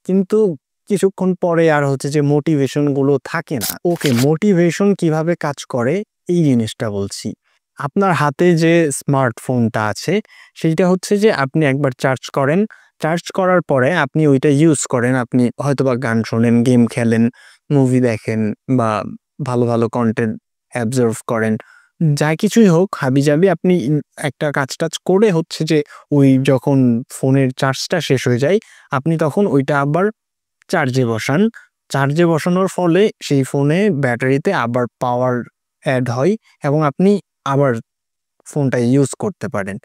কিন্তু কিছুক্ষণ পরে আর হচ্ছে যে মোটিভেশন গুলো থাকে না। ওকে, মোটিভেশন কিভাবে কাজ করে এই জিনিসটা বলছি। আপনার হাতে যে স্মার্টফোনটা আছে সেইটা হচ্ছে যে আপনি একবার চার্জ করেন, চার্জ করার পরে আপনি ওইটা ইউজ করেন। আপনি হয়তোবা গান শোনেন, গেম খেলেন, মুভি দেখেন বা ভালো ভালো কন্টেন্ট অ্যাবজর্ভ করেন। যা কিছুই হোক হাবিজাবি আপনি একটা কাজ-টাজ করে হচ্ছে যে ওই যখন ফোনের চার্জটা শেষ হয়ে যায়, আপনি তখন ওইটা আবার চার্জে বসান। চার্জে বসানোর ফলে সেই ফোনে ব্যাটারিতে আবার পাওয়ার অ্যাড হয় এবং আপনি আবার ফোনটা ইউজ করতে পারেন।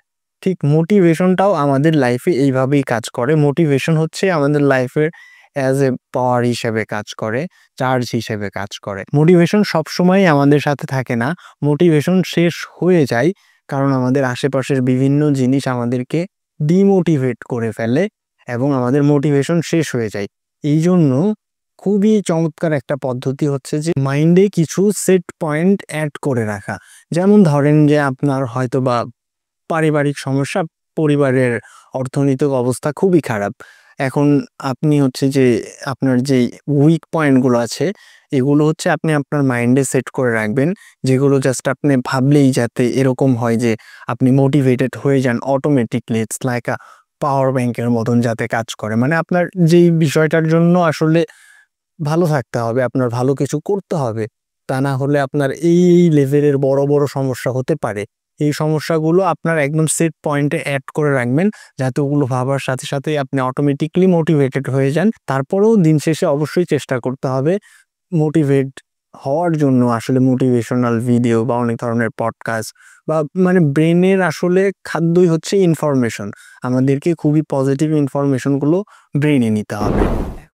ঠিক মোটিভেশনটাও আমাদের লাইফে এইভাবেই কাজ করে। মোটিভেশন হচ্ছে আমাদের লাইফের অ্যাজ এ পাওয়ার হিসেবে কাজ করে, চার্জ হিসেবে কাজ করে। মোটিভেশন সবসময়ই আমাদের সাথে থাকে না। মোটিভেশন শেষ হয়ে যায় কারণ আমাদের আশেপাশের বিভিন্ন জিনিস আমাদেরকে ডিমোটিভেট করে ফেলে এবং আমাদের মোটিভেশন শেষ হয়ে যায়। এইজন্য খুবই চমৎকার একটা পদ্ধতি হচ্ছে যে মাইন্ডে কিছু সেট পয়েন্ট অ্যাড করে রাখা। যেমন ধরেন যে আপনার হয়তোবা পারিবারিক সমস্যা, পরিবারের অর্থনৈতিক অবস্থা খুবই খারাপ। এখন আপনি হচ্ছে যে আপনার যেই উইক পয়েন্টগুলো আছে এগুলো হচ্ছে আপনি আপনার মাইন্ডে সেট করে রাখবেন, যেগুলো জাস্ট আপনি ভাবলেই যাতে এরকম হয় যে আপনি মোটিভেটেড হয়ে যান অটোমেটিকলি। ইটস লাইক আ পাওয়ার ব্যাংকের মতন যাতে কাজ করে। মানে আপনার যেই বিষয়টার জন্য আসলে ভালো থাকতে হবে, আপনার ভালো কিছু করতে হবে। তা না হলে আপনার এই লেভেলের বড়, বড় সমস্যা হতে পারে। এই সমস্যাগুলো আপনার একদম সেট পয়েন্টে এড করে রাখবেন যাতে ওগুলো ভাবার সাথে, সাথেই আপনি অটোমেটিক্যালি মোটিভেটেড হয়ে যান। তারপরেও দিন শেষে অবশ্যই চেষ্টা করতে হবে মোটিভেট হওয়ার জন্য আসলে মোটিভেশনাল ভিডিও বা অনেক ধরনের পডকাস্ট বা মানে ব্রেনের আসলে খাদ্যই হচ্ছে ইনফরমেশন। আমাদেরকে খুবই পজিটিভ ইনফরমেশনগুলো ব্রেইনে নিতে হবে।